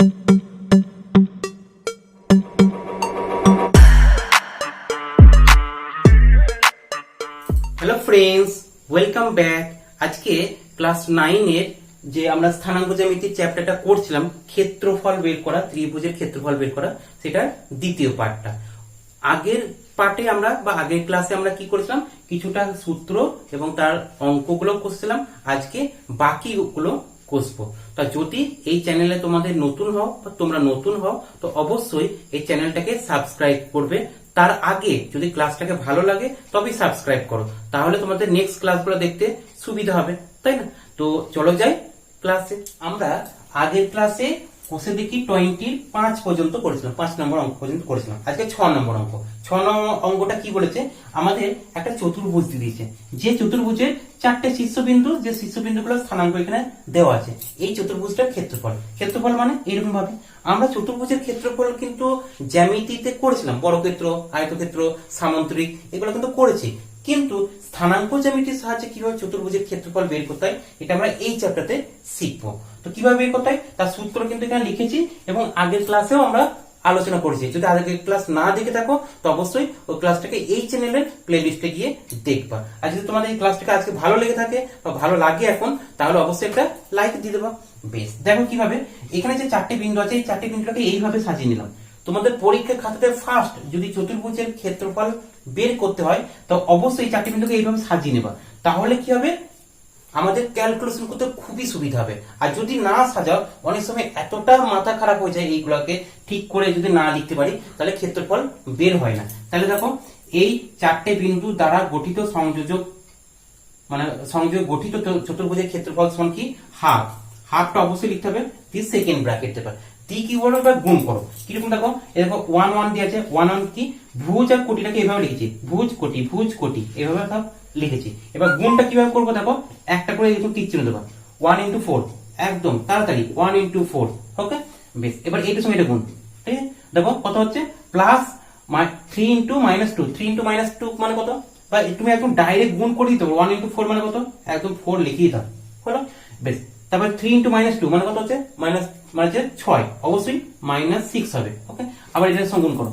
Hello friends, welcome back. আজকে class 9 এর যে আমরা স্থানাঙ্ক জ্যামিতির চ্যাপ্টারটা করছিলাম, ক্ষেত্রফল বের করা, ত্রিভুজের ক্ষেত্রফল বের করা, সেটার দ্বিতীয় পার্টটা। আগের পার্টে আমরা বা আগের ক্লাসে আমরা কি করেছিলাম, কিছুটা সূত্র এবং তার অঙ্কগুলো কষছিলাম। আজকে বাকিগুলো কষবো। তা যদি এই চ্যানেলে তোমাদের নতুন হও বা তোমরা নতুন হও, তো অবশ্যই এই চ্যানেলটাকে সাবস্ক্রাইব করবে। তার আগে যদি ক্লাসটাকে ভালো লাগে তবেই সাবস্ক্রাইব করো, তাহলে তোমাদের নেক্সট ক্লাসগুলো দেখতে সুবিধা হবে, তাই না? তো চলো যাই ক্লাসে। আমরা আগের ক্লাসে কষে দেখি 25 পর্যন্ত করেছিলাম, 5 নম্বর অঙ্ক পর্যন্ত করেছিলাম। আজকে 6 নম্বর অঙ্ক। 6 নম্বর অঙ্কটা কি বলেছে, আমাদের একটা চতুর্ভুজ দিয়েছে, যে চতুর্ভুজের 4টে শীর্ষবিন্দু, যে শীর্ষবিন্দুগুলো স্থানাঙ্ক এখানে দেওয়া আছে। এই চতুর্ভুজটার ক্ষেত্রফল, ক্ষেত্রফল মানে এরকম ভাবে আমরা চতুর্ভুজের ক্ষেত্রফল কিন্তু জ্যামিতিতে করেছিলাম, বর্গক্ষেত্র, আয়তক্ষেত্র, সামান্তরিক, এগুলো কিন্তু করেছি। কিন্তু স্থানাঙ্ক জ্যামিতির সাহায্যে কিভাবে চতুর্ভুজের ক্ষেত্রফল বের করতে হয়, এটা আমরা এই চ্যাপ্টারতে শিখবো। তো কিভাবে বের করতে হয় তার সূত্র কিন্তু এখানে লিখেছি এবং আগের ক্লাসেও আমরা আলোচনা করেছি। যদি আগের ক্লাস না দেখে থাকো তো অবশ্যই ওই ক্লাসটাকে এই চ্যানেলের প্লে লিস্টে গিয়ে দেখবা। আর যদি তোমাদের এই ক্লাসটাকে আজকে ভালো লেগে থাকে বা ভালো লাগে এখন, তাহলে অবশ্যই একটা লাইক দিয়ে দেবা। বেশ, দেখো কিভাবে এখানে যে 4টে বিন্দু আছে, এই 4টে বিন্দুটাকে এইভাবে সাজিয়ে নিলাম। তোমাদের পরীক্ষার খাতাতে ফার্স্ট যদি চতুর্ভুজের ক্ষেত্রফল বের করতে হয় তো অবশ্যই 4টে বিন্দুকে এইভাবে সাজিয়ে নেবা, তাহলে কি হবে, আমাদের ক্যালকুলেশন করতে খুবই সুবিধা হবে। আর যদি না সাজাও, অনেক সময় এতটা মাথা খারাপ হয়ে যায়, এইগুলোকে ঠিক করে যদি না লিখতে পারি তাহলে ক্ষেত্রফল বের হয় না। তাহলে দেখো, এই 4টে বিন্দু দ্বারা গঠিত সংযোজক গঠিত চতুর্ভুজের ক্ষেত্রফল সমান কি, হাফ। হাফটা অবশ্যই লিখতে হবে দিস সেকেন্ড ব্র্যাকেট দেবে, দি কি বলো বা গুণ করো। কিরকম দেখো, এরকম 1 1 দিয়ে আছে, 1 1 কি, ভুজ আর কোটিটাকে এভাবে লিখেছি, ভুজ কোটি এভাবে সব লিখেছি। এবার গুণটা কিভাবে করবো দেখো, একটা করে এরকম টিক চিহ্ন দেবো, 1 into 4, একদম তাড়াতাড়ি 1 into 4। ওকে, বেশ। এবার এইটার সঙ্গে এটা গুণ, ঠিক আছে? দেখো কত হচ্ছে, প্লাস 3 into -2, 3 into -2 মানে কত, বা তুমি একদম ডাইরেক্ট গুণ করে দিতে পারো। 1 into 4 মানে কত, একদম 4 লিখিয়ে দাও, হলো? বেশ। তারপর 3 into -2 মানে কত হচ্ছে, মানে 6, অবশ্যই -6 হবে। ওকে, আবার এটার সঙ্গে গুণ করো,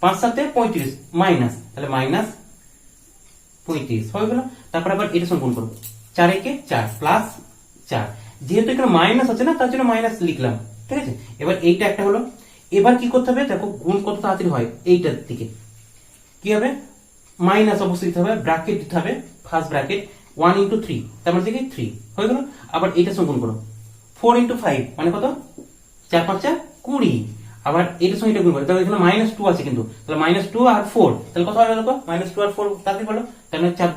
5 7 35 মাইনাস, তাহলে -35 হয়ে গেল। তারপর আবার এটার সঙ্গে গুণ করো, 4 একে 4 প্লাস 4, যেহেতু এখানে মাইনাস আছে না, তার জন্য মাইনাস লিখলাম, ঠিক আছে? এবার এইটা একটা হলো। এবার কি করতে হবে দেখো, গুণ কত তাড়াতাড়ি হয়, এইটার দিকে কি হবে, মাইনাস অবশ্যই দিতে হবে, ব্র্যাকেট দিতে হবে, ফার্স্ট ব্র্যাকেট 1 into 3, তার মানে 3 হয়ে গেল। আবার এটার সঙ্গে গুণ করো, 4 into 5 মানে কত, 4 5 20। আবার এটার সঙ্গে এটা গুণ করো, তাহলে এখানে -2 আছে কিন্তু, তাহলে -2 আর 4, তাহলে কত হবে দেখো, -2 আর 4 তাড়াতাড়ি বলো, তাহলে 4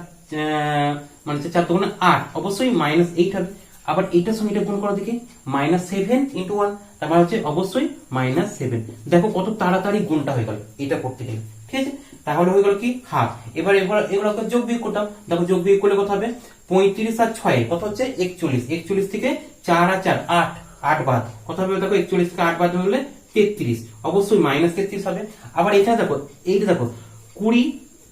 মানে 4 দুগুণে 8, অবশ্যই -8 হবে। আবার এটার সঙ্গে এটা গুণ করো দেখি, -7 into 1, তার মানে হচ্ছে অবশ্যই -7। দেখো কত তাড়াতাড়ি গুণটা হয়ে গেল এটা করতে গেলে, ঠিক আছে? তাহলে হয়ে গেল কি, হাফ। এবার এগুলোকে যোগ বিয়োগ করতাম, দেখো যোগ বিয়োগ করলে কত হবে, 35 আর 6 কত হচ্ছে 41, 41 থেকে 4 আর 4 8, 8 বাদ কত হবে দেখো, 41 থেকে 8 বাদ হলে 33, অবশ্যই -33 হবে। আবার এটা দেখো, এইটা দেখো 20,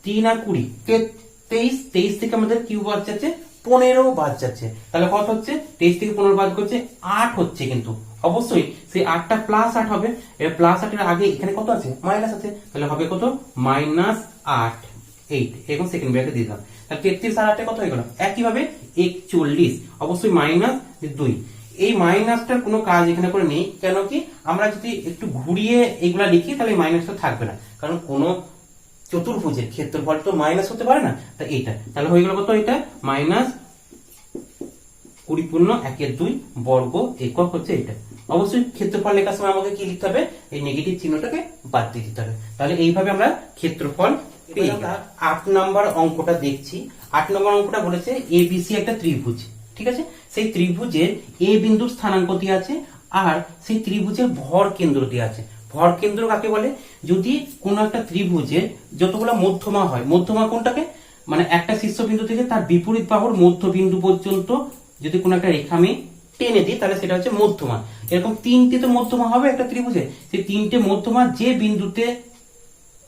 3 আর 20 23, 23 থেকে আমাদের কিউ বাদ যাচ্ছে, 15 বাদ যাচ্ছে, তাহলে কত হচ্ছে, 23 থেকে 15 বাদ করছে 8 হচ্ছে, কিন্তু অবশ্যই সেই 8টা +8 হবে। এর +8 এর আগে এখানে কত আছে, মাইনাস আছে, তাহলে হবে কত, -8 8 এবং সেকেন্ড ব্র্যাকেট দিয়ে দিলাম, তাহলে 33 আর 8 কত হয়ে গেল, একইভাবে 41, অবশ্যই -2। এই মাইনাসটার কোনো কাজ এখানে করে নেই, কেন কি, আমরা যদি একটু ঘুরিয়ে এগুলা লিখি তাহলে মাইনাসটা থাকবে না, কারণ কোনো চতুর্ভুজের ক্ষেত্রফল তো মাইনাস হতে পারে না। তা এইটা তাহলে হয়ে গেল কত, এটা -20 বর্গ একক হচ্ছে এটা। অবশ্যই ক্ষেত্রফল লেখার সময় আমাকে কি লিখতে হবে, এই নেগেটিভ চিহ্নটাকে বাদ দিয়ে দিতে হবে। তাহলে এইভাবে আমরা ক্ষেত্রফল পেয়ে গেলাম। 8 নম্বর অঙ্কটা দেখছি। 8 নম্বর অঙ্কটা বলেছে ABC একটা ত্রিভুজ, ঠিক আছে? সেই ত্রিভুজের এ বিন্দুর স্থানাঙ্ক দিয়ে আছে আর সেই ত্রিভুজের ভর কেন্দ্র দিয়ে আছে। ভর কেন্দ্র কাকে বলে, যদি কোন একটা ত্রিভুজের যতগুলো মধ্যমা হয়, মধ্যমা কোনটাকে, মানে একটা শীর্ষবিন্দু থেকে তার বিপরীত বাহুর মধ্যবিন্দু পর্যন্ত যদি কোন একটা রেখা আমি টেনে দিই তাহলে সেটা হচ্ছে মধ্যমা। এরকম 3টে তো মধ্যমা হবে একটা ত্রিভুজে, সেই 3টে মধ্যমা যে বিন্দুতে,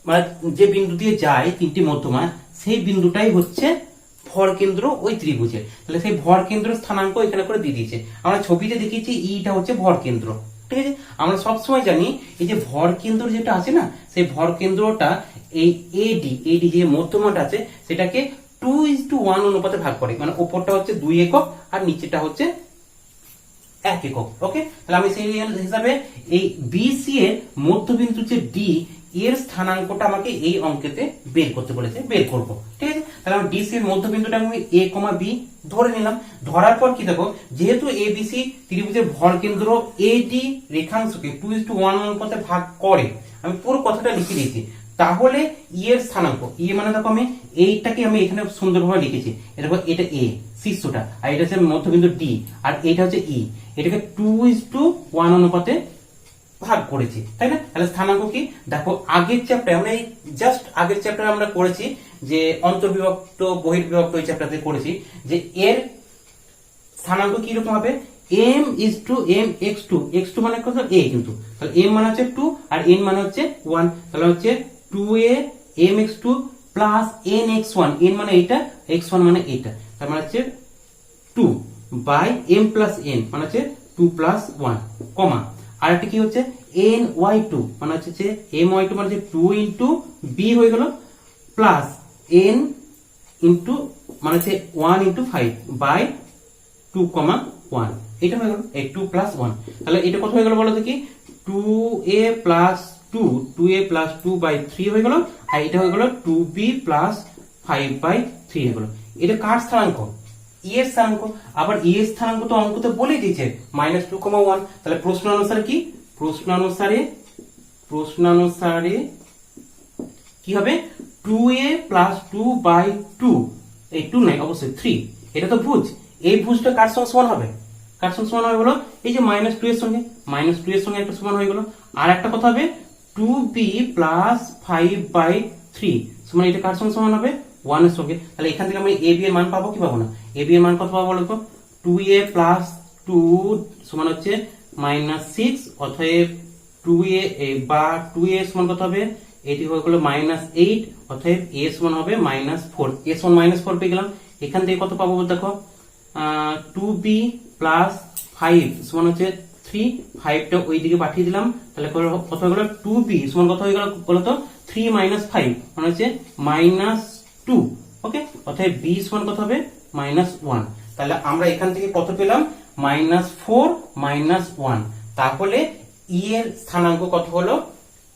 মানে যে বিন্দু দিয়ে যায় 3টে মধ্যমা, সেই বিন্দুটাই হচ্ছে ভর কেন্দ্র ওই ত্রিভুজের। তাহলে সেই ভর কেন্দ্র স্থানাঙ্ক এখানে করে দিয়ে দিয়েছে। আমরা ছবিতে দেখিয়েছি ইটা হচ্ছে ভর কেন্দ্র, ঠিক আছে। আমরা সবসময় জানি এই যে ভর কেন্দ্র যেটা আছে না, সেই ভর কেন্দ্রটা এই এডি যে মধ্যমাটা আছে সেটাকে 2:1 অনুপাতে ভাগ করে, মানে উপরটা হচ্ছে 2 একক আর নিচেটা হচ্ছে 1 একক। ওকে, তাহলে আমি সেই হিসাবে এই বিসি এর মধ্যবিন্দু যে ডি এর স্থানাঙ্কটা আমাকে এই অঙ্কেতে বের করতে বলেছে, বের করব। ঠিক আছে, তাহলে আমি ডিসি এর মধ্যবিন্দুটা আমি এ কমা বি ধরে নিলাম। ধরার পর কি দেখো, যেহেতু এবিসি ত্রিভুজের ভর কেন্দ্র এডি রেখাংশকে 2:1 অনুপাতে ভাগ করে, আমি পুরো কথাটা লিখে দিয়েছি। তাহলে ই এর স্থানাঙ্ক, ই মানে দেখো আমি এইটাকে আমি এখানে সুন্দরভাবে লিখেছি, দেখো এটা এ শীর্ষটা, আর এটা হচ্ছে মধ্যবিন্দু ডি, আর এটা হচ্ছে ই, এটাকে 2:1 অনুপাতে ভাগ করেছি, তাই না? তাহলে স্থানাঙ্ক কি দেখো, আগের চ্যাপ্টারে আমরা এই জাস্ট আগের চ্যাপ্টারে আমরা করেছি যে অন্তর্বিভক্ত বহির্বিভক্ত এই চ্যাপ্টারে করেছি যে এর স্থানাঙ্ক কি রকম হবে, m:m(x2), x2 মানে কত a, কিন্তু তাহলে m মানে হচ্ছে 2 আর n মানে হচ্ছে 1, তাহলে হচ্ছে 2a mx2 plus nx1, n মানে এইটা, x1 মানে এইটা, তার মানে হচ্ছে 2 বাই m প্লাস n মানে হচ্ছে 2 প্লাস 1, কমা আর একটা কি হচ্ছে ny2 মানে হচ্ছে যে my2 মানে হচ্ছে 2 ইন্টু b হয়ে গেল, প্লাস n ইন্টু মানে হচ্ছে 1 ইন্টু 5 বাই 2,1, এটা হয়ে গেল এই 2 প্লাস 1। তাহলে এটা কত হয়ে গেল বলো দেখি, 2a plus 2a plus 2 by 3 হয়ে গেল, আর এটা হয়ে গেল 2b প্লাস 5 বাই 3 হয়ে গেল। এটা কার স্থানাঙ্ক, ই এর স্থানাঙ্ক। আবার ই এর স্থানাঙ্ক তো অঙ্কতে বলেই দিয়েছে -2,1, তাহলে প্রশ্ন অনুসারে কি, প্রশ্ন অনুসারে কি হবে, 2a প্লাস 2 বাই 2, এই 2 নাই অবশ্যই 3, এটা তো ভুজ, এই ভুজটা কার সঙ্গে সমান হবে, কার সঙ্গে সমান হবে বলো, এই যে -2 এর সঙ্গে, -2 এর সঙ্গে একটা সমান হয়ে গেল। আর একটা কথা হবে 2b প্লাস 5 বাই 3 সমান, এটা কার সঙ্গে সমান হবে, 1 এর সঙ্গে। তাহলে এখান থেকে আমি a b এর মান পাবো কি পাবো না, a b এর মান কত পাবো বলো তো, 2a প্লাস 2 সমান হচ্ছে -6, অতএব 2a বা 2a সমান কত হবে, এটি হয়ে গেল -8, অতএব a সমান হবে -4, a সমান -4 পেয়ে গেলাম। এখান থেকে কত পাবো দেখো, 2b প্লাস 5 সমান হচ্ছে 3, 5টা ওই দিকে পাঠিয়ে দিলাম, তাহলে কত হয়ে গেল, 2b সমান কত হয়ে গেল বলতো, 3 - 5 মানে হচ্ছে -2। ওকে, অতএব b সমান কত হবে, -1। তাহলে আমরা এখান থেকে কত পেলাম, -4 -1। তাহলে ই এর স্থানাঙ্ক কত হলো,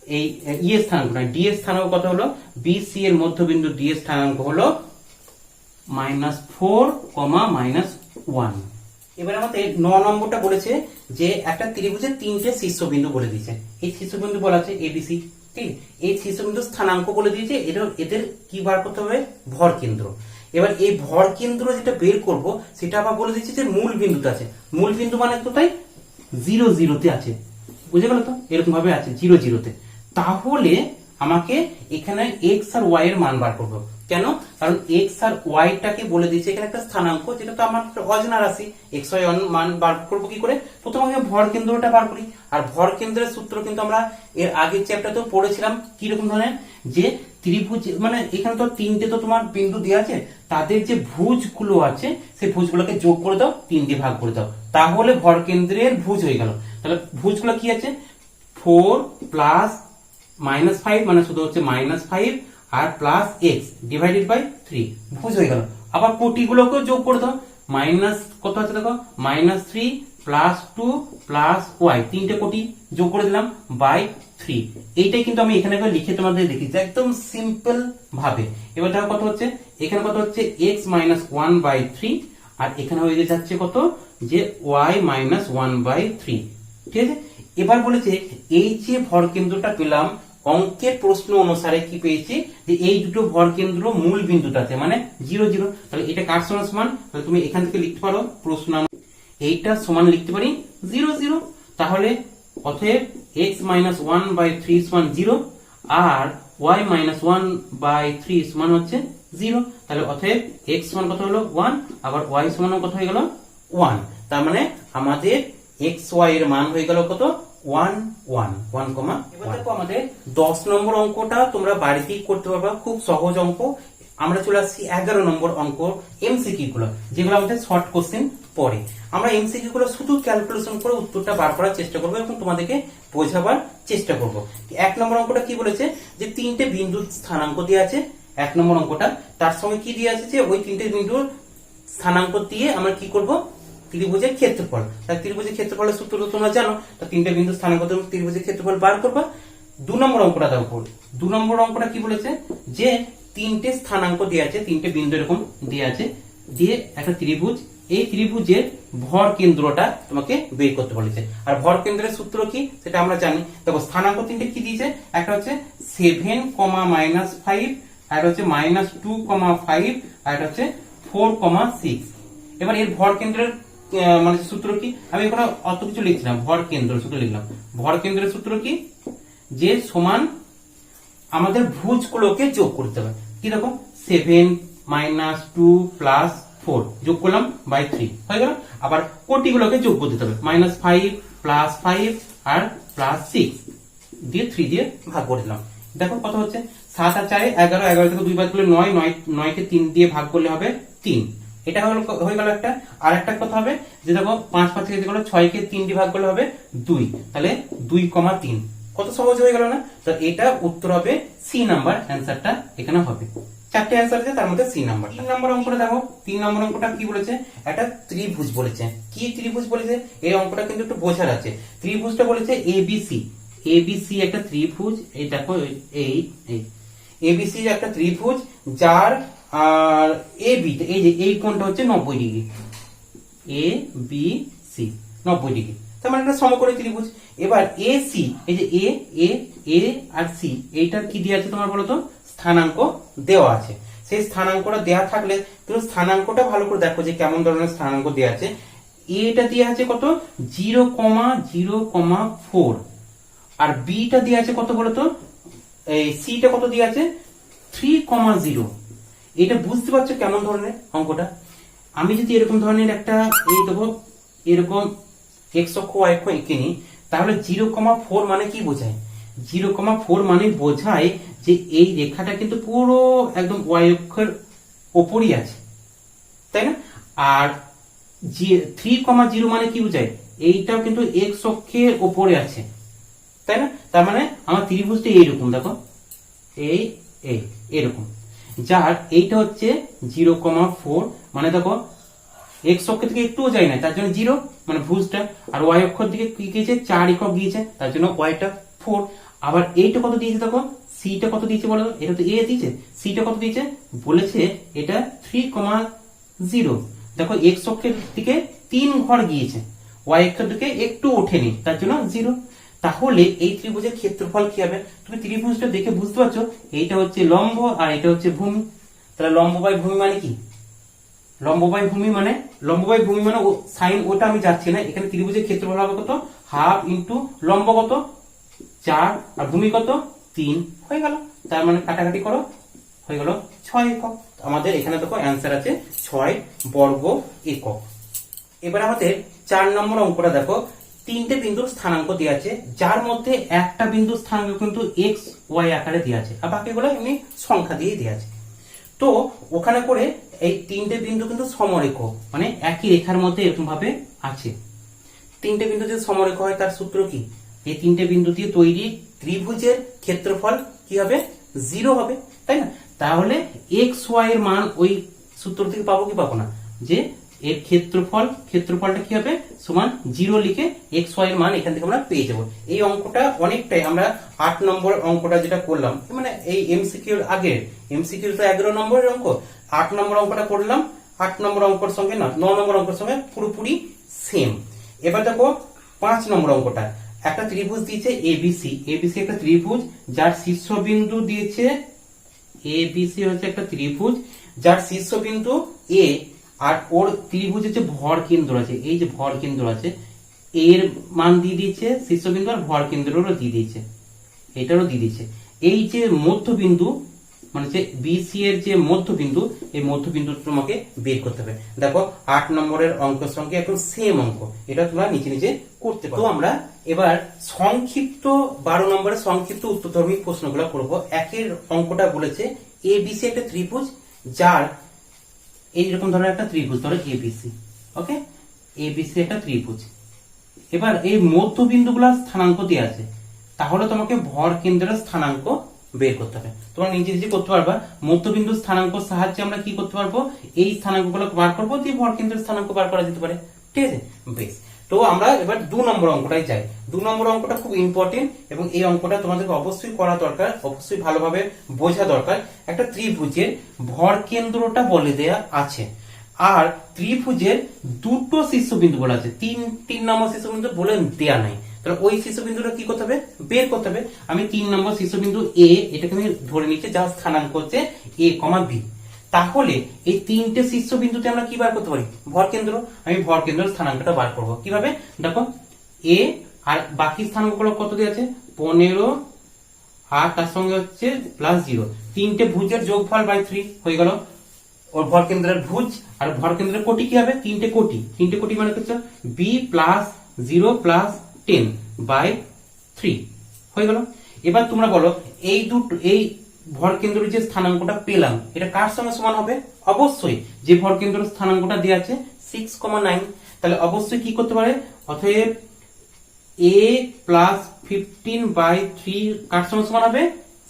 এই ই এর স্থানাঙ্ক না ডি এর স্থানাঙ্ক কত হলো, বিসি এর মধ্যবিন্দু ডি এর স্থানাঙ্ক হলো -4, -1। এবার আমাদের 9 নম্বরটা বলেছে যে একটা ত্রিভুজের 3টে শীর্ষবিন্দু বলে দিয়েছে, এই শীর্ষবিন্দু বলা আছে এবিসি, ঠিক, এই শীর্ষবিন্দু স্থানাঙ্ক বলে দিয়েছে, এদের কি বার করতে হবে, ভর কেন্দ্র। এবার এই ভর কেন্দ্র যেটা বের করব সেটা আবার বলে দিচ্ছে যে মূল বিন্দুতে আছে, মূল বিন্দু মানে কোথায়, 0,0 তে আছে, বুঝে গেল তো, এরকম ভাবে আছে 0,0 তে। তাহলে আমাকে এখানে x আর y এর মান বার করবো, কেন, কারণ x আর y টাকে বলে দিয়েছে এখানে একটা স্থানাঙ্ক, যেটা তো আমার অজানা রাশি, x y মান বার করবো কি করে, প্রথমে আমি ভর কেন্দ্রটা বার করি। আর ভর কেন্দ্রের সূত্র কিন্তু আমরা এর আগের চ্যাপ্টারতেও পড়েছিলাম, কি রকম ধরনের, যে ত্রিভুজ মানে এখানে তো 3টে তো তোমার বিন্দু দেওয়া আছে, তাদের যে ভুজগুলো আছে সেই ভুজগুলোকে যোগ করে দাও, 3 দিয়ে ভাগ করে দাও, তাহলে ভর কেন্দ্রের ভুজ হয়ে গেল। তাহলে ভুজগুলো কি আছে, 4 প্লাস -5 মানে শুধু হচ্ছে -5 আর প্লাস x ডিভাইডেড বাই 3, ভুজ হয়ে গেল। আবার কোটিগুলোকেও যোগ করে দাও, মাইনাস কত আছে দেখো, -3 প্লাস 2 প্লাস y, 3টে কোটি যোগ করে দিলাম বাই 3। এইটাই কিন্তু আমি এখানে লিখে তোমাদের দেখিয়েছি একদম সিম্পল ভাবে। এবার দেখো কত হচ্ছে, এখানে কত হচ্ছে x - 1/3, আর এখানে হয়ে যাচ্ছে কত, যে y - 1/3, ঠিক আছে। এবার বলেছে এই যে ভর কেন্দ্রটা পেলাম, অঙ্কের প্রশ্ন অনুসারে কি পেয়েছি, যে এই দুটো ভর কেন্দ্র মূল বিন্দুটাতে মানে 0,0, তাহলে এটা কার সমান সমান, তাহলে তুমি এখান থেকে লিখতে পারো প্রশ্ন এইটা সমান লিখতে পারি 0,0। তাহলে অতএব x - 1/3 সমান 0 আর y - 1/3 সমান হচ্ছে 0। তাহলে অতএব x সমান কত হলো 1, আবার y সমান কত হয়ে গেল 1। তার মানে আমাদের x y এর মান হয়ে গেল কত, 1, 1, 1, এবার দেখো আমাদের 10 নম্বর অঙ্কটা তোমরা বাড়িতেই করতে পারবে, খুব সহজ অঙ্ক। আমরা চলে আসছি 11 নম্বর অঙ্ক এমসিকিউ গুলো, যেগুলো আমাদের শর্ট কোশ্চেন পরে। আমরা এমসিকিউ গুলো শুধু ক্যালকুলেশন করে উত্তরটা বার করার চেষ্টা করবো এবং তোমাদেরকে বোঝাবার চেষ্টা করব। 1 নম্বর অঙ্কটা কি বলেছে যে 3টে বিন্দুর স্থানাঙ্ক দেওয়া আছে। 1 নম্বর অঙ্কটা তার সঙ্গে কি দেওয়া আছে যে ওই 3টে বিন্দুর স্থানাঙ্ক দিয়ে আমরা কি করব, ত্রিভুজের ক্ষেত্রফল। তাই ত্রিভুজের ক্ষেত্রফলের সূত্র তো তোমরা জানো। তো 3টে বিন্দুর স্থানাঙ্ক দিয়ে ত্রিভুজের ক্ষেত্রফল বার করবা। 2 নম্বর অঙ্কটা দেখো, 2 নম্বর অঙ্কটা কি বলেছে যে 3টে স্থানাঙ্ক দেওয়া আছে, 3টে বিন্দু এরকম দেওয়া আছে, দিয়ে একটা ত্রিভুজ, এই ত্রিভুজের ভর কেন্দ্রটা তোমাকে বের করতে বলেছে। আর ভর কেন্দ্রের সূত্র কি সেটা আমরা জানি। দেখো স্থানাঙ্ক 3টে কি দিয়েছে, একটা হচ্ছে 7, -5, আর হচ্ছে -2, 5, আর হচ্ছে 4, 6। এবার এর ভর কেন্দ্রের মানে সূত্র কি, আমি এখানে অত কিছু লিখছিলাম, ভর কেন্দ্র সূত্র লিখলাম। ভর কেন্দ্রের সূত্র কি, যে সমান আমাদের ভুজগুলোকে যোগ করতে হবে। কি দেখো 7 -2 +4 যোগ করলাম বাই 3 হয়ে গেল। আবার কোটিগুলোকে যোগ করে দিতে হবে, -5 +5 আর +6 দিয়ে 3 দিয়ে ভাগ করে দিলাম। দেখো কত হচ্ছে, 7 আর 4 11, 11 থেকে 2 বাদ করলে 9, 9 কে 3 দিয়ে ভাগ করলে হবে 3। এটা হয়ে গেল একটা। আর একটা কথা হবে যে দেখো 5 5 থেকে 6 কে 3 দিয়ে ভাগ করলে হবে 2, তাহলে 2,3। কত সহজ হয়ে গেল না? তো এটা উত্তর হবে সি নাম্বার, অ্যান্সারটা এখানে হবে। 4টে অ্যান্সার আছে, তার মধ্যে সি নাম্বার। 3 নম্বর অঙ্কটা দেখো, 3 নম্বর অঙ্কটা কি বলেছে, একটা ত্রিভুজ বলেছে। কি ত্রিভুজ বলেছে, এই অঙ্কটা কিন্তু একটু বোঝার আছে। ত্রিভুজটা বলেছে এবিসি, এবিসি একটা ত্রিভুজ। এই দেখো এই এবিসি একটা ত্রিভুজ, যার আর এবি, এই যে এই কোণটা হচ্ছে 90 degree, A B C 90 degree, তার মানে একটা সমকোণী ত্রিভুজ। এবার এ সি, এই যে এ আর সি, এইটার কি দেওয়া আছে তোমার বলতো, স্থানাঙ্ক দেওয়া আছে। সেই স্থানাঙ্কটা দেওয়া থাকলে তুমি স্থানাঙ্কটা ভালো করে দেখো যে কেমন ধরনের স্থানাঙ্ক দেওয়া আছে। এটা দেওয়া আছে কত, 0,0,4, আর বিটা দেওয়া আছে কত বলতো, এই সিটা কত দেওয়া আছে 3,0। এটা বুঝতে পারছো কেমন ধরনের অঙ্কটা? আমি যদি এরকম ধরনের একটা এই দেবো এরকম এক্স অক্ষ ওয়াই অক্ষ এঁকে নিই, তাহলে 0,4 মানে কি বোঝায়, 0,4 মানে বোঝায় যে এই রেখাটা কিন্তু পুরো একদম ওয়াই অক্ষের ওপরই আছে, তাই না? আর 3,0 মানে কি বোঝায়, এইটাও কিন্তু এক্স অক্ষের ওপরে আছে, তাই না? তার মানে আমার ত্রিভুজটা এইরকম, দেখো এই এরকম, যার এইটা হচ্ছে 0,4, মানে দেখো এক্স অক্ষ থেকে একটুও যায় না, তার জন্য 0 মানে ভুজটা। আর ওয়াই অক্ষর দিকে কি গিয়েছে, 4 একক গিয়েছে, তার জন্য ওয়াইটা 4। আবার এইটা কত দিয়েছে দেখো, সিটা কত দিয়েছে বলো, এটা তো এ দিয়েছে, সিটা কত দিয়েছে বলেছে এটা 3,0। দেখো এক্স অক্ষের দিকে 3 ঘর গিয়েছে, ওয়াই অক্ষের দিকে একটু ওঠেনি, তার জন্য 0। তাহলে এই ত্রিভুজের ক্ষেত্রফল কি হবে, তুমি ত্রিভুজটা দেখে বুঝতে পারছো, এইটা হচ্ছে লম্ব আর এটা হচ্ছে ভূমি। তাহলে লম্ব বাই ভূমি মানে কি, লম্ব বাই ভূমি মানে সাইন, ওটা আমি যাচ্ছি না। এখানে ত্রিভুজের ক্ষেত্রফল হবে কত, হাফ ইন্টু লম্ব কত 4 আর ভূমি কত 3, হয়ে গেল। তার মানে কাটাকাটি করো, হয়ে গেল 6 একক। আমাদের এখানে দেখো অ্যান্সার আছে 6 বর্গ একক। এবার আমাদের 4 নম্বর অঙ্কটা দেখো, 3টে বিন্দুর স্থানাঙ্ক দেওয়া আছে, যার মধ্যে একটা বিন্দুর স্থানাঙ্ক কিন্তু এক্স ওয়াই আকারে দেওয়া আছে, আর বাকিগুলো এমনি সংখ্যা দিয়ে দেওয়া আছে। তো ওখানে করে এই 3টে বিন্দু কিন্তু সমরেখ, মানে একই রেখার মধ্যে এরকম ভাবে আছে। 3টে বিন্দু যদি সমরেখ হয় তার সূত্র কি, এই 3টে বিন্দু দিয়ে তৈরি ত্রিভুজের ক্ষেত্রফল কি হবে, 0 হবে, তাই না? তাহলে এক্স ওয়াই এর মান ওই সূত্র থেকে পাবো কি পাবো না, যে এর ক্ষেত্রফলটা কি হবে, সমান 0 লিখে এক্স ওয়াই এর মান এখান থেকে আমরা পেয়ে যাবো। এই অঙ্কটা অনেকটাই আমরা 8 নম্বর অঙ্কটা যেটা করলাম, মানে এই এমসিকিউর আগে, এমসিকিউ তো 11 নম্বরের অঙ্ক, 8 নম্বর অঙ্কটা করলাম, 8 নম্বর অঙ্কের সঙ্গে না 9 নম্বর অঙ্কের সঙ্গে পুরোপুরি সেম। এবার দেখো 5 নম্বর অঙ্কটা, একটা ত্রিভুজ দিয়েছে এবিসি, এবিসি একটা ত্রিভুজ, যার শীর্ষবিন্দু দিয়েছে, এবিসি হচ্ছে একটা ত্রিভুজ যার শীর্ষবিন্দু এ, আর ওর ত্রিভুজের যে ভর কেন্দ্র আছে, এই যে ভর কেন্দ্র আছে এর মান দিয়ে দিয়েছে শীর্ষবিন্দু, আর ভর কেন্দ্রেরও দিয়ে দিয়েছে, এটারও দিয়ে দিয়েছে। এই যে মধ্যবিন্দু মানে যে বিসি এর যে মধ্যবিন্দু, এই মধ্যবিন্দু তোমাকে বের করতে হবে। দেখো 8 নম্বরের অঙ্কের সঙ্গে একদম সেম অঙ্ক, এটা তোমরা নিচে নিচে করতে পারো। তো আমরা এবার সংক্ষিপ্ত 12 নম্বরের সংক্ষিপ্ত উত্তরধর্মী প্রশ্নগুলো করব। একের অঙ্কটা বলেছে এবিসি একটা ত্রিভুজ, যার এইরকম ধরনের একটা ত্রিভুজ ধরো এবিসি, ওকে, এবিসি একটা ত্রিভুজ। এবার এই মধ্যবিন্দুগুলো স্থানাঙ্ক দেওয়া আছে, তাহলে তোমাকে ভর কেন্দ্রের স্থানাঙ্ক বের করতে হবে। তোমরা নিজে নিজে করতে পারবা। মধ্যবিন্দু স্থানাঙ্ক সাহায্যে আমরা কি করতে পারবো, এই স্থানাঙ্কগুলো বার করবো, দিয়ে ভর কেন্দ্রের স্থানাঙ্ক বার করা যেতে পারে। ঠিক আছে, বেশ। তো আমরা এবার 2 নম্বর অঙ্কটাই যাই। 2 নম্বর অঙ্কটা খুব ইম্পর্টেন্ট এবং এই অঙ্কটা তোমাদেরকে অবশ্যই করা দরকার, অবশ্যই ভালোভাবে বোঝা দরকার। একটা ত্রিভুজের ভর কেন্দ্রটা বলে দেয়া আছে, আর ত্রিভুজের দুটো শীর্ষবিন্দু বলা আছে, তিন নম্বর শীর্ষবিন্দু বলে দেয়া নাই। তাহলে ওই শীর্ষবিন্দুটা কি করতে হবে, বের করতে হবে। আমি 3 নম্বর শীর্ষবিন্দু এ, এটাকে আমি ধরে নিচ্ছি, যার স্থানাঙ্ক হচ্ছে এ কমা বি। তাহলে এই 3টে শীর্ষবিন্দুতে আমরা কি বার করতে পারি, ভর কেন্দ্র। আমি ভর কেন্দ্রের স্থানাঙ্কটা বার করব কিভাবে, দেখো এ আর বাকি স্থানাঙ্কগুলো কত দেওয়া আছে, 15 আর তার সঙ্গে হচ্ছে +0, 3টে ভুজের যোগফল বাই 3 হয়ে গেল। ওর ভর কেন্দ্রের ভুজ আর ভর কেন্দ্রের কোটি কি হবে, 3টে কোটি মানে হচ্ছে বি +0 +10 বাই 3 হয়ে গেল। এবার তোমরা বলো এই দুটো, এই ভর কেন্দ্রের যে স্থানাঙ্কটা পেলাম এটা কার সঙ্গে সমান হবে, অবশ্যই যে ভর কেন্দ্রের স্থানাঙ্কটা দেওয়া আছে 6,9। তাহলে অবশ্যই কি করতে পারে, অতএব a +15/3 কার সঙ্গে সমান হবে,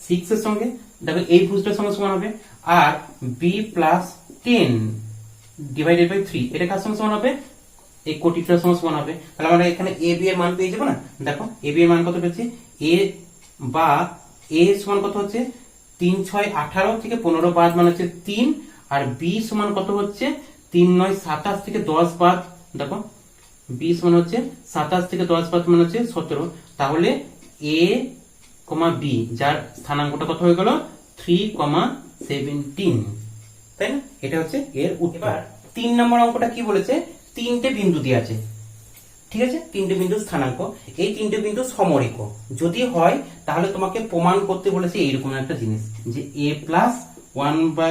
6 এর সঙ্গে। দেখো এই ভুজটার সঙ্গে সমান হবে। আর b +10 ডিভাইডেড বাই 3 এটা কার সঙ্গে সমান হবে, এই কোটিটার সঙ্গে সমান হবে। তাহলে আমরা এখানে a b এর মান পেয়ে যাবো না। দেখো a b এর মান কত পেয়েছি, a সমান কত হচ্ছে 3 6 18 থেকে 15 বাদ মানে হচ্ছে 3, আর b সমান কত হচ্ছে 3 9 27 থেকে 10 বাদ, দেখো b সমান হচ্ছে 27 থেকে 10 বাদ মানে হচ্ছে 17। তাহলে a, b যার স্থানাঙ্কটা কত হয়ে গেল 3,17, তাই না? এটা হচ্ছে এর উত্তর। 3 নম্বর অঙ্কটা কি বলেছে, 3টে বিন্দু দিয়ে আছে, ঠিক আছে, 3টে বিন্দু স্থানাঙ্ক। এই 3টে বিন্দু সমরেখ যদি হয় তাহলে তোমাকে প্রমাণ করতে বলেছে এইরকম একটা জিনিস, যে a + 1/a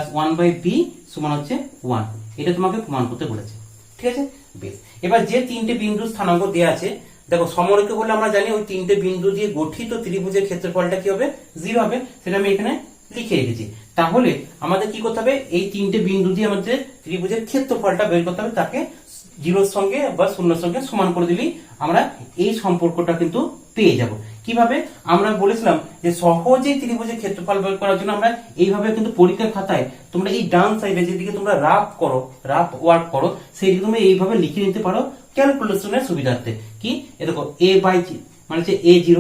+ 1/b সমান হচ্ছে 1। এটা তোমাকে প্রমাণ করতে বলেছে, ঠিক আছে, বেশ। এবার যে 3টে বিন্দু স্থানাঙ্ক দেওয়া আছে, দেখো সমরেখ হলে আমরা জানি ওই 3টে বিন্দু দিয়ে গঠিত ত্রিভুজের ক্ষেত্রফলটা কি হবে, 0 হবে। সেটা আমি এখানে লিখে রেখেছি। তাহলে আমাদের কি করতে হবে, এই 3টে বিন্দু দিয়ে আমাদের ত্রিভুজের ক্ষেত্রফলটা বের করতে হবে। তাকে 0 সঙ্গে বা 0 সঙ্গে সমান করে দিলেই আমরা এই সম্পর্কটা কিন্তু পেয়ে যাব। কিভাবে, আমরা বলেছিলাম যে সহজেই ত্রিভুজের ক্ষেত্রফল বের করার জন্য আমরা এইভাবে কিন্তু পরীক্ষার খাতায় তোমরা এই ডান সাইডে যেদিকে তোমরা রাফ ওয়ার্ক করো সেই দিকে তুমি এইভাবে লিখে নিতে পারো ক্যালকুলেশনের সুবিধার্থে। কি, দেখো a/g মানে হচ্ছে a0,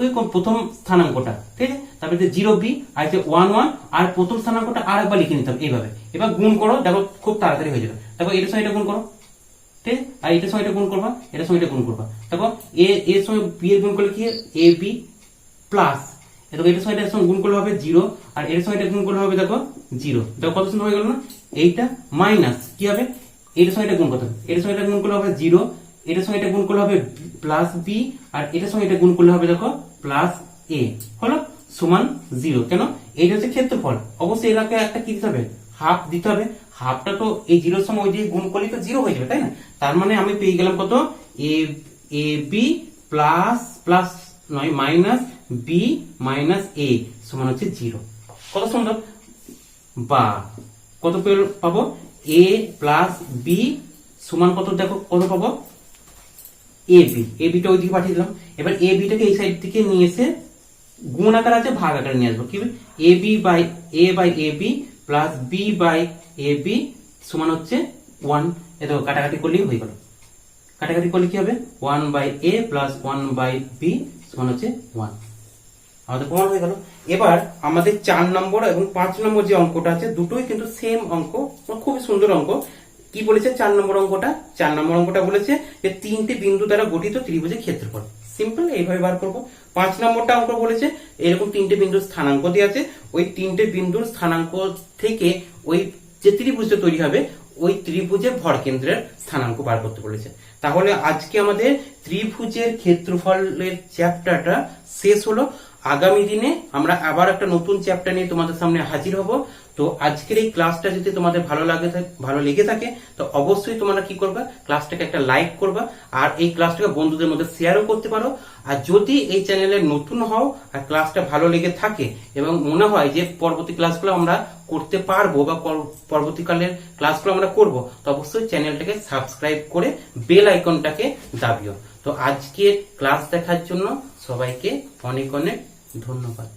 কে প্রথম স্থানাঙ্কটা, ঠিক আছে, তারপরে 0b আর 1 1 আর প্রথম স্থানাঙ্কটা আরেকবার লিখে নিতে হবে এইভাবে। এবার গুণ করো, দেখো খুব তাড়াতাড়ি হয়ে যাবে। দেখো এটার সঙ্গে এটা গুণ করো, ঠিক, আর এটার সঙ্গে এটা গুণ করবা, এটার সঙ্গে এটা গুণ করবা। দেখো এর সঙ্গে বি এর গুণ করলে কি, ab প্লাস, দেখো এটার সঙ্গে এটার সঙ্গে গুণ করলে হবে 0, আর এর সঙ্গে এটা গুণ করলে হবে দেখো 0। দেখো কত সুন্দর হয়ে গেল না। এইটা মাইনাস কি হবে, এটার সঙ্গে এটা গুণ করতে হবে, এটার সঙ্গে এটা গুণ করলে হবে 0, এটার সঙ্গে এটা গুণ করলে হবে +b, আর এটার সঙ্গে এটা গুণ করলে হবে দেখো +a, হলো সমান 0। কেন, এইটা হচ্ছে ক্ষেত্রফল, অবশ্যই এটাকে একটা কি দিতে হবে, হাফ দিতে হবে। হাফটা তো এই 0 সঙ্গে ওই দিয়ে গুণ করলে তো 0 হয়ে যাবে, তাই না? তার মানে আমি পেয়ে গেলাম কত, ab প্লাস নয় মাইনাস b মাইনাস a সমান হচ্ছে 0। কত সুন্দর। বা কত পাবো, a প্লাস b সমান কত, দেখো কত পাবো, ab টা ওই দিকে পাঠিয়ে দিলাম। এবার ab টাকে এই সাইড থেকে নিয়ে এসে গুণ আকার আছে, ভাগ আকারে নিয়ে আসবো। কি হবে, a/ab প্লাস b/ab সমান হচ্ছে 1। এ দেখো কাটাকাটি করলেই হয়ে গেল। কাটাকাটি করলে কি হবে, 1/a প্লাস 1/b সমান হচ্ছে 1। আমাদের প্রমাণ হয়ে গেল। এবার আমাদের 4 নম্বর এবং 5 নম্বর যে অঙ্কটা আছে দুটোই কিন্তু সেম অঙ্ক, খুবই সুন্দর অঙ্ক। কি বলেছে 4 নম্বর অঙ্কটা, 4 নম্বর অঙ্কটা বলেছে যে 3টে বিন্দু দ্বারা গঠিত ত্রিভুজের ক্ষেত্রফল। সিম্পল, এইভাবে বার করবো। 5 নম্বরটা অঙ্ক বলেছে এরকম 3টে বিন্দুর স্থানাঙ্ক দিয়ে আছে, ওই 3টে বিন্দুর স্থানাঙ্ক থেকে ওই যে ত্রিভুজটা তৈরি হবে ওই ত্রিভুজের ভর কেন্দ্রের স্থানাঙ্ক বার করতে বলেছে। তাহলে আজকে আমাদের ত্রিভুজের ক্ষেত্রফলের চ্যাপ্টারটা শেষ হলো। আগামী দিনে আমরা আবার একটা নতুন চ্যাপ্টার নিয়ে তোমাদের সামনে হাজির হব। তো আজকের এই ক্লাসটা যদি তোমাদের ভালো লেগে থাকে তো অবশ্যই তোমরা কি করবা, ক্লাসটাকে একটা লাইক করবা আর এই ক্লাসটাকে বন্ধুদের মধ্যে শেয়ারও করতে পারো। আর যদি এই চ্যানেলে নতুন হও আর ক্লাসটা ভালো লেগে থাকে এবং মনে হয় যে পরবর্তী ক্লাসগুলো আমরা করতে পারবো বা পরবর্তীকালের ক্লাসগুলো আমরা করব, তো অবশ্যই চ্যানেলটাকে সাবস্ক্রাইব করে বেল আইকনটাকে দাবিও। তো আজকের ক্লাস দেখার জন্য সবাইকে অনেক অনেক ধন্যবাদ।